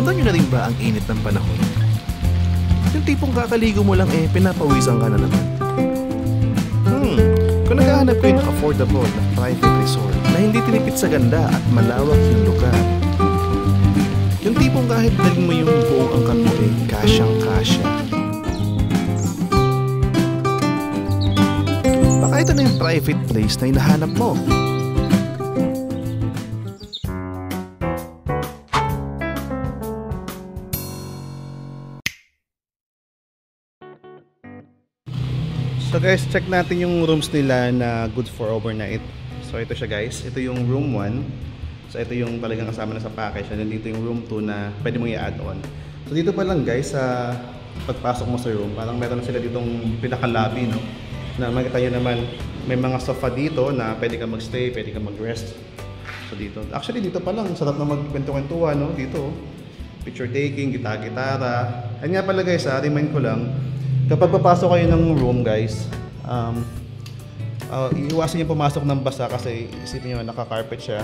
Ramdam nyo na rin ba ang init ng panahon? Yung tipong kakaligo mo lang pinapawisan ka na naman. Kung naghahanap kayo ng affordable na private resort na hindi tinipid sa ganda at malawak yung lugar, yung tipong kahit dalhin mo yung buong angkan mo kasyang-kasya. Baka ito na yung private place na hinahanap mo. So guys, check natin yung rooms nila na good for overnight. So ito siya guys, ito yung room 1. So ito yung talagang kasama na sa package. And then dito yung room 2 na pwede mong i-add on. So dito pa lang guys, sa pagpasok mo sa room, parang meron na sila ditong pinaka-lobby, no? Na makita nyo naman, may mga sofa dito na pwede ka magstay, pwede ka mag-rest. So dito, actually dito pa lang, sarap na magkwento-kwentuhan, no? Dito, picture taking, gitara. And nga pala guys, remind ko lang, kapag papasok kayo ng room guys, iiwasan yung pumasok ng basa kasi isipin nyo naka-carpet siya.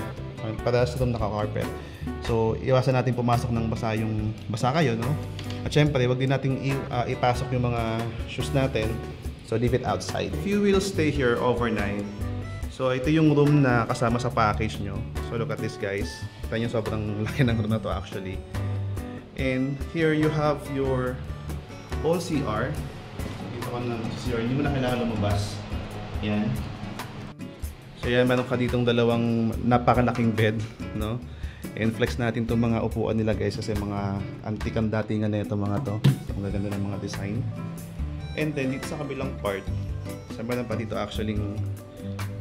Para sa room naka-carpet. So iwasan natin pumasok ng basa yung basa kayo, no? At syempre, wag din natin ipasok yung mga shoes natin. So leave it outside. If you will stay here overnight, so ito yung room na kasama sa package nyo. So look at this guys. Kita nyo sobrang laki ng room na to actually. And here you have your own CR. Dito ka ng CR, hindi mo na kailangan lumabas. Yan. So yan, meron ka ditong dalawang napakalaking bed, no? And flex natin itong mga upuan nila guys kasi mga antique ang datingan na ito mga to. So ang gaganda ng mga design. And then dito sa kabilang part, so meron pa dito actually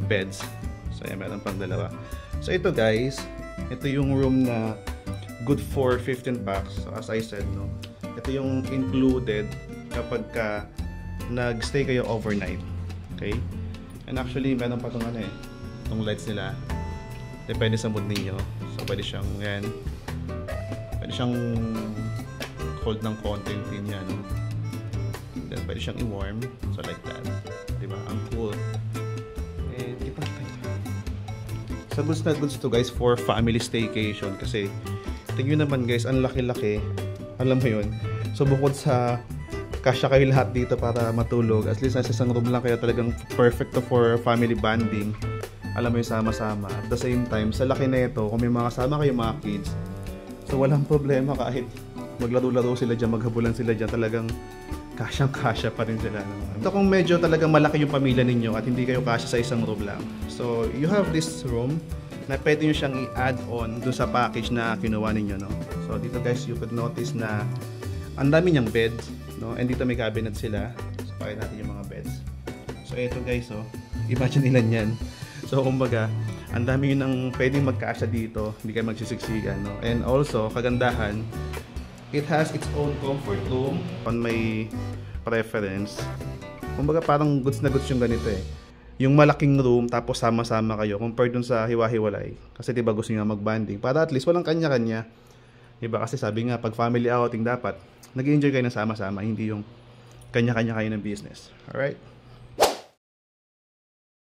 beds. So yan, meron pang dalawa. So ito guys, ito yung room na good for 15 packs. So as I said, no? Ito yung included kapag ka nag-stay kayo overnight. Okay? And actually, meron pa itong itong lights nila. Depende sa mood ninyo. So pwede siyang yan. Pwede siyang hold ng konti yung pin niya, no? Then pwede siyang i-warm. So like that. Diba? Ang cool. And ipakita nyo. So goods na goods to guys for family staycation. Kasi tingnan naman guys, ang laki-laki. Alam mo yun. So bukod sa kasya kayo lahat dito para matulog, at least nasa isang room lang kayo, talagang perfect to for family bonding. Alam mo yung sama-sama. At the same time, sa laki na ito, kung may mga kasama kayo mga kids, so walang problema kahit maglaro-laro sila dyan, maghabulan sila dyan, talagang kasyang-kasya pa rin sila. Ito kung medyo talagang malaki yung pamilya ninyo at hindi kayo kasya sa isang room lang. So you have this room na pwede nyo siyang i-add on dun sa package na kinuha ninyo, no? So dito guys, you could notice na ang dami niyang beds, no? And dito may cabinet sila. So pakita natin yung mga beds. So ito guys, oh, imagine ilan yan. So kumbaga, ang dami yun ang pwedeng magkasya dito, hindi kayo magsisiksikan, no? And also, kagandahan, it has its own comfort room on my preference. Kumbaga parang goods na goods yung ganito yung malaking room tapos sama-sama kayo compared dun sa hiwa-hiwalay. Kasi diba gusto nyo mag-banding para at least walang kanya-kanya. Diba kasi sabi nga pag family outing dapat nag-enjoy kayo ng sama-sama, hindi yung kanya-kanya kayo ng business. Alright?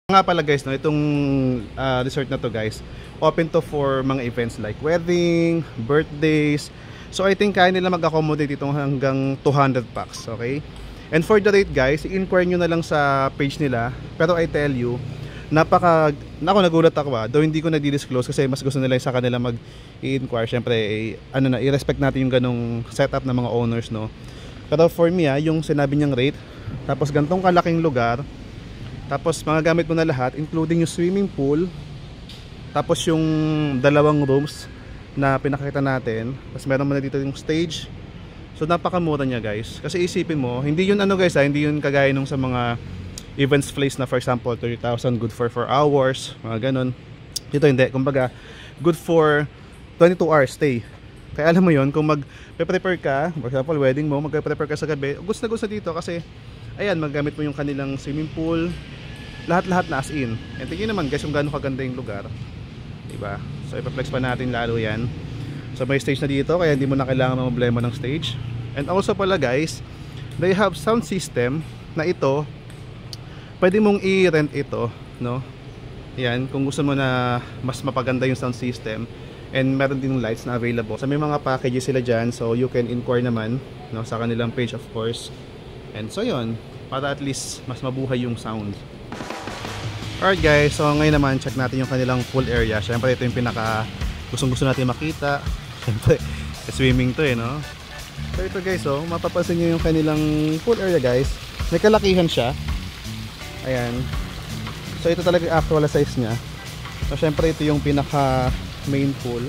Nga pala guys, no, itong resort na to guys, open to for mga events like wedding, birthdays. So I think kaya nila mag-accommodate itong hanggang 200 packs, okay? And for the rate guys, i-inquire nyo na lang sa page nila. Pero I tell you, nagulat ako though hindi ko na-disclose kasi mas gusto nila sa kanila mag-i-inquire. Siyempre, i-respect natin yung ganong setup ng mga owners, no? Pero for me, yung sinabi niyang rate, tapos gantong kalaking lugar, tapos mga gamit mo na lahat, including yung swimming pool, tapos yung dalawang rooms na pinakita natin, tapos meron mo na dito yung stage. So napakamura niya guys. Kasi isipin mo, hindi yun guys, hindi yun kagaya nung sa mga events place na for example 30,000 good for 4 hours, mga ganun. Dito hindi, kumbaga good for 22 hours stay. Kaya alam mo yun, kung mag-prepare ka, for example wedding mo, mag-prepare ka sa gabi, gusto na gusto dito kasi ayan, maggamit mo yung kanilang swimming pool, lahat-lahat na as in. And tingin naman guys kung gaano kaganda yung lugar, diba? So ipa-flex pa natin lalo yan. So may stage na dito kaya hindi mo na kailangan problema ng stage. And also pala guys, they have sound system na ito pwede mong i-rent ito, no? Yan, kung gusto mo na mas mapaganda yung sound system. And meron din lights na available. So may mga packages sila dyan, so you can inquire naman, no, sa kanilang page of course. And so yun, para at least mas mabuhay yung sound. Alright guys, so ngayon naman check natin yung kanilang pool area. Syempre ito yung pinaka gustong-gusto natin makita. Syempre swimming to no. So ito guys, mapapansin nyo yung kanilang pool area guys. May kalakihan siya. Ayan. So ito talaga yung actual size nya. So syempre ito yung pinaka main pool.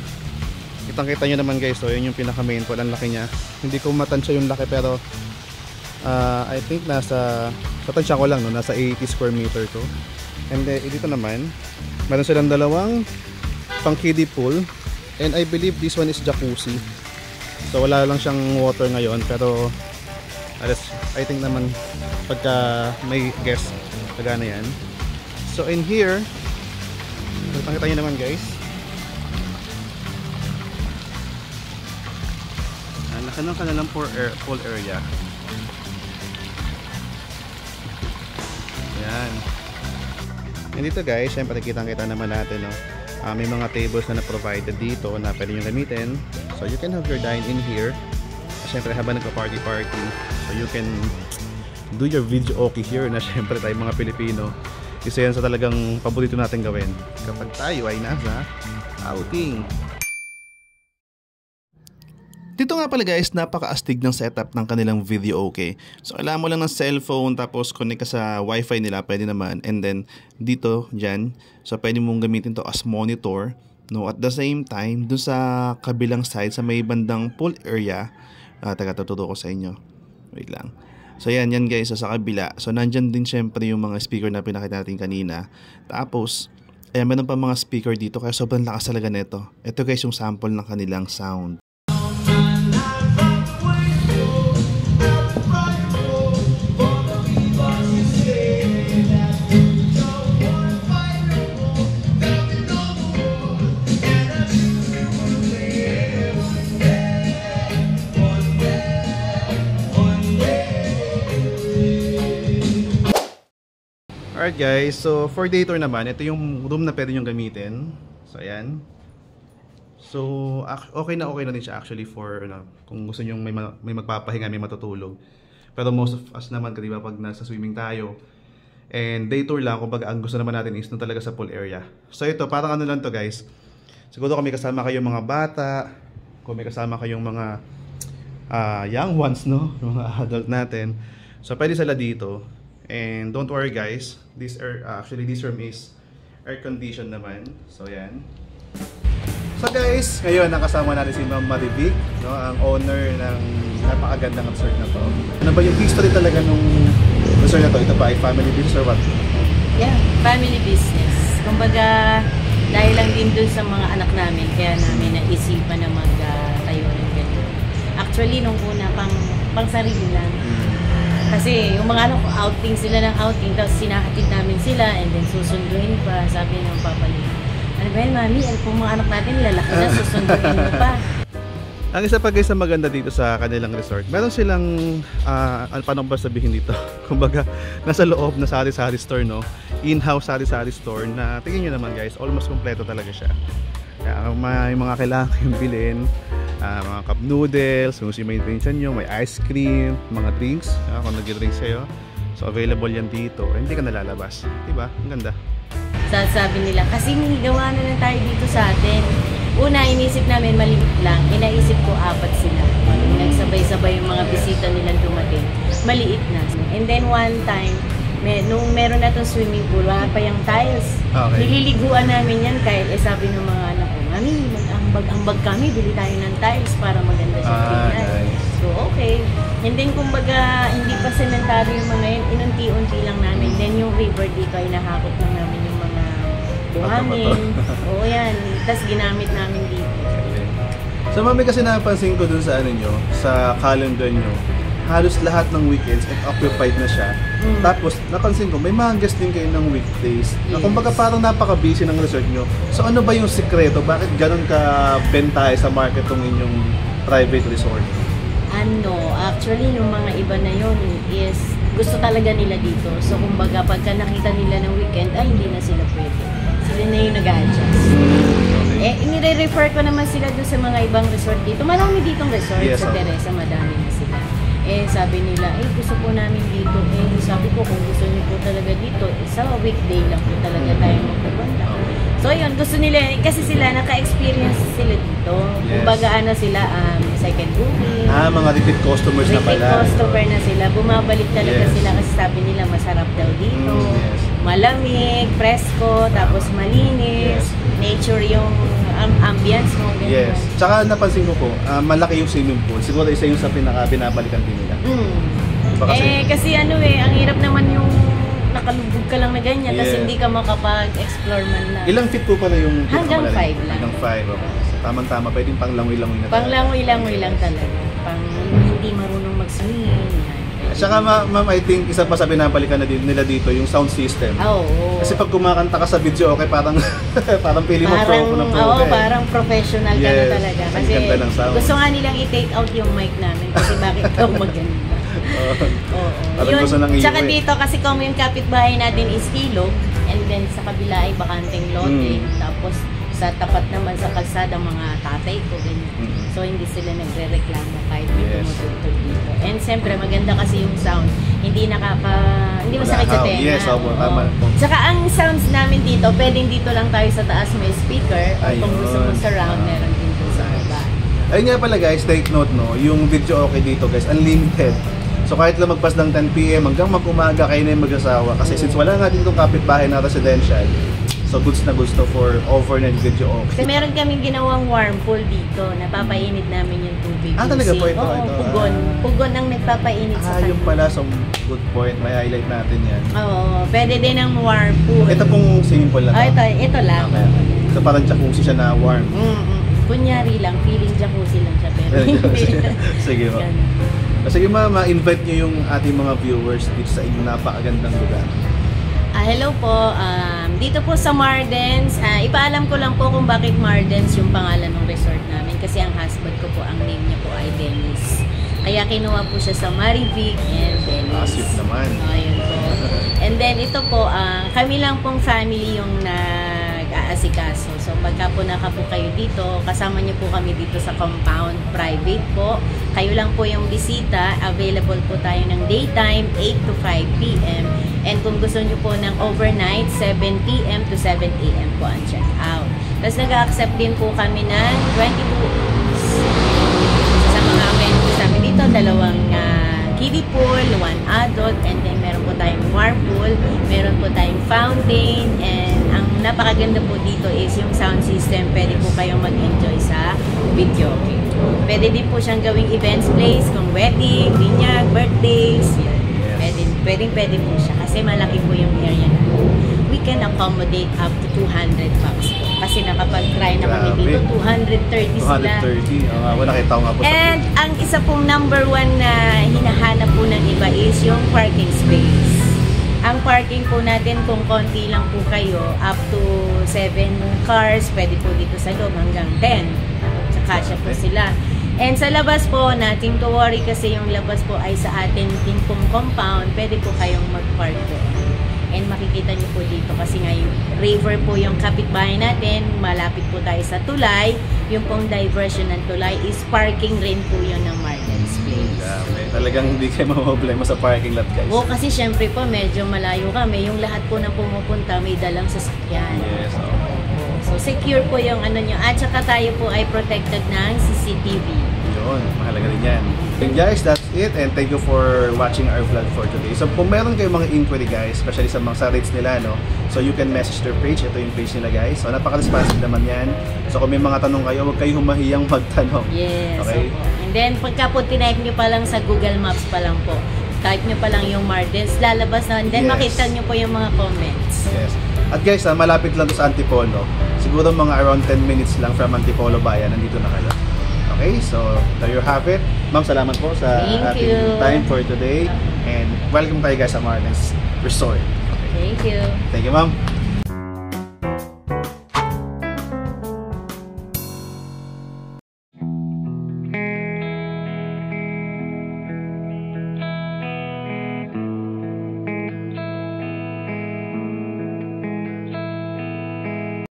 Kitang-kita nyo naman guys, yun yung pinaka main pool. Ang laki nya. Hindi ko matansya yung laki pero I think nasa tansya ko lang, no? Nasa 80 square meter to. And dito naman meron silang dalawang pang kiddie pool. And I believe this one is jacuzzi. So wala lang siyang water ngayon pero I think naman pagka may guest tagana yan. So in here nakita nyo naman guys, laki ng kanilang pool area. Yan. And dito guys, syempre kitang-kita naman natin, no? May mga tables na na-provided dito na pwede nyo gamitin. So you can have your dine-in here. Syempre habang nagpa-party, so you can do your video okay here na syempre tayo mga Pilipino. Isa yan sa talagang paborito natin gawin kapag tayo ay nasa outing. Dito nga pala guys, napaka-astig ng setup ng kanilang video okay. So kailangan mo lang ng cellphone tapos connect ka sa wifi nila, pwede naman. And then dito, dyan, so pwede mong gamitin to as monitor. No, at the same time, dun sa kabilang side, sa may bandang pool area, taga tuturo ko sa inyo. Wait lang. So yan guys, so, sa kabila. So nandyan din syempre yung mga speaker na pinakita natin kanina. Tapos, meron pa mga speaker dito kaya sobrang lakas talaga nito. Ito guys yung sample ng kanilang sound. Alright guys, so for day tour naman, ito yung room na pwede nyo gamitin. So ayan. So okay na din siya actually for kung gusto nyo may magpapahinga, may matutulog. Pero most of us naman, diba, pag nasa swimming tayo and day tour lang, kumbaga ang gusto naman natin is talaga sa pool area. So ito, parang ano lang to guys. Siguro kung may kasama kayong mga bata, kung may kasama kayong mga young ones, no? Yung mga adult natin. So pwede sila dito. And don't worry guys, this room is air conditioned naman. So yan. So guys, ngayon nakasama natin si Ma'am Marivic, no, ang owner ng napakagandang resort na to. Ano ba yung history talaga nung resort na to? Ito ba ay family business or what? Yeah, family business. Kumbaga, dahil lang din dun sa mga anak namin, kaya namin naisipan na magtayo ng ganito. Actually, nung una, pang sarili lang. Kasi yung mga anak ko, outing sila ng outing, tapos sinahatid namin sila, and then susunduin pa, sabi ng papa niya. Ano ba yun, mami? Kung mga anak natin, lalaki na, susunduin mo pa. Ang isa pa guys na maganda dito sa kanilang resort, meron silang, paano ba sabihin dito? Kumbaga, nasa loob na sari-sari store, no? In-house sari-sari store na, tingin nyo naman guys, almost kompleto talaga siya. Kaya may mga kailangan kayong bilhin. Mga cup noodles, kung may drinks nyo, may ice cream, mga drinks, kung nag-drinks kayo. So available yan dito, hindi ka nalalabas, diba? Ang ganda. Sasabi nila, kasi gawa na lang tayo dito sa atin. Una, inisip namin maliit lang, inaisip ko 4 sila. Nagsabay-sabay yung mga bisita nilang dumating, maliit na. And then one time, nung meron na itong swimming pool, wala pa yung tiles. Okay. Nililiguan namin yan kahit sabi ng mga anak ko, mami, mag-ambag kami, bili tayo ng tiles para maganda siya tingnan. Nice. So, okay. And then, kumbaga, hindi pa sementaryo yung mga yun, inunti-unti lang namin. Then, yung river dito, ay nahakot lang namin yung mga buhangin. Oo, yan. Tapos, ginamit namin dito. Okay. So, mami, kasi napansin ko dun sa sa calendar nyo, halos lahat ng weekends ay occupied na siya. Tapos, napansin ko, may mga guest din kayo ng weekdays. Yes. Kumbaga parang napaka-busy ng resort nyo. So, ano ba yung sikreto? Bakit ganun ka-bentahe sa market tong inyong private resort? Actually, yung mga iba na yun is gusto talaga nila dito. So, kumbaga, pagka nakita nila ng weekend, ay, hindi na sila pwede. Sila na yung nag-adjust. Okay. Nire-refer ko naman sila doon sa mga ibang resort dito. Marami ditong resort Yes, sa okay. Teresa, madami na sila. Sabi nila, gusto po namin dito. Sabi ko, kung gusto niyo po talaga dito, sa weekday lang po talaga tayo magpupunta. So yun, gusto nila, kasi sila, naka-experience sila dito. Yes. Kumbaga ano sila, second booking. Mga repeat customers na Repeat pala. customer na sila. Bumabalik talaga Yes. sila kasi sabi nila masarap daw dito. Yes. Malamig, presko, tapos malinis. Yes. Nature yung ambience mo. ganyan. Yes. Tsaka napansin ko po, malaki yung swimming pool. Siguro isa yung sa pinaka-binabalikan din nila. Diba Kasi ang hirap naman yung nakalubog ka lang na ganyan tapos Yeah. hindi ka makapag-explore man lang. Ilang feet po pala yung Hanggang pinakamalalim? 5 lang. Hanggang 5, okay. So, tamang-tama, pwedeng pang langoy-langoy na Panglangoy-langoy lang talaga. Pang hindi marunong mag-swim. At saka ma'am, I think isa pa sa binabalikan na nila dito, yung sound system. Oo. Kasi pag kumakanta ka sa video, okay, parang parang pili mo pro na pro. Oo, parang professional ka na Yes. talaga. Ang Kasi ganda ng sound. gusto nga nilang i-take out yung mic namin kasi bakit daw maganda. Oo. Parang gusto nang Tsaka iuwi. dito kasi kung yung kapitbahay natin is Ilog and then sa kabila ay bakanteng lote. Tapos sa tapat naman sa kalsada mga tatay ko ganyan. So hindi sila nagrereklamo kahit may Yes. tumutugtog dito. And siyempre maganda kasi yung sound. Hindi masakit sa tenga. Yes, opo, tama. Tsaka ang sounds namin dito, pwedeng dito lang tayo sa taas may speaker. O kung Ayun. gusto mo surround, meron din dito sa baba. Ayun nga pala guys, take note no, yung video okay dito guys, unlimited. So kahit lumagpas ng 10 PM hanggang mag-umaga kayo na yung mag-asawa. Kasi since wala nga dito kapitbahay na residential, so goods na gusto for overnight video Kasi okay. meron kaming ginawang warm pool dito. Napapainit namin yung tubig. Talaga po ito? Oo, Ito, pugon. Pugon ang nagpapainit sa Yung kanila. pala, so good point, may highlight natin yan. Oo, pwede din ang warm pool. Ito pong swimming pool na to. Ito lang. Okay. So parang jacuzzi siya na warm. Kunyari lang, feeling jacuzzi lang siya. Pero hindi. Sige po. Ganun. Sige ma'am, invite niyo yung ating mga viewers dito sa inyong napakagandang lugar. Hello po. Dito po sa Mardens, ipaalam ko lang po kung bakit Mardens yung pangalan ng resort namin kasi ang husband ko po, ang name niya po ay Dennis. Kaya kinuha po siya sa Marivic and Dennis. Sweet naman. Ayun po. And then ito po, kami lang pong family yung nag-aasikaso. So pagka po naka po kayo dito, kasama niyo po kami dito sa compound, private po. Kayo lang po yung bisita. Available po tayo ng daytime, 8 to 5 p.m. And kung gusto niyo po ng overnight, 7 p.m. to 7 a.m. po ang check-out. Tapos nag-accept din po kami ng 22 rooms. Sa mga amenities namin dito, 2 kiddie pool, 1 adult, and then meron po tayong warm pool, meron po tayong fountain, and ang napakaganda po dito is yung sound system. Pwede po kayong mag-enjoy sa video. Pwede din po siyang gawing events place, kung wedding, binyag, birthdays, yan. Pwede po siya kasi malaki po yung area na. We can accommodate up to 200 bucks po. Kasi nakapag-try na kami dito, 230 sila. 230. Wala nakita ko nga po And ang isa pong number 1 na hinahanap po ng iba is yung parking space. Ang parking po natin, kung konti lang po kayo, up to 7 cars, pwede po dito sa loob hanggang 10. Sa kasya po sila. And sa labas po, nothing to worry kasi yung labas po ay sa atin din pong compound, pwede po kayong mag-park po. And makikita niyo po dito kasi nga yung river po yung kapitbahay natin, malapit po tayo sa tulay. Yung pong diversion ng tulay is parking rin po yun ng Mardens Place. Talagang hindi kayo problema sa parking lot guys. Oo, kasi syempre po medyo malayo kami. Yung lahat po na pumupunta may dalang sasakyan. Yes. So secure po yung ano nyo. At saka tayo po ay protected ng CCTV. Yun, mahalaga rin yan. And guys, that's it. And thank you for watching our vlog for today. So kung meron kayong mga inquiry guys, especially sa mga sa rates nila, no? So you can message their page. Ito yung page nila guys. So napaka-responsive naman yan. So kung may mga tanong kayo, huwag kayong humahiyang magtanong. Yes. Okay? Opo. And then pagka po tinype nyo pa lang sa Google Maps pa lang po, type nyo pa lang yung Mardens, lalabas na. And then Yes. makita nyo po yung mga comments. Yes. At guys, malapit lang to sa Antipolo. Siguro mga around 10 minutes lang from Antipolo Bayan, nandito na kayo. Okay, so there you have it. Ma'am, salamat po sa Thank ating you. time for today. And welcome tayo guys sa Mardens Resort. Okay. Thank you. Thank you, ma'am.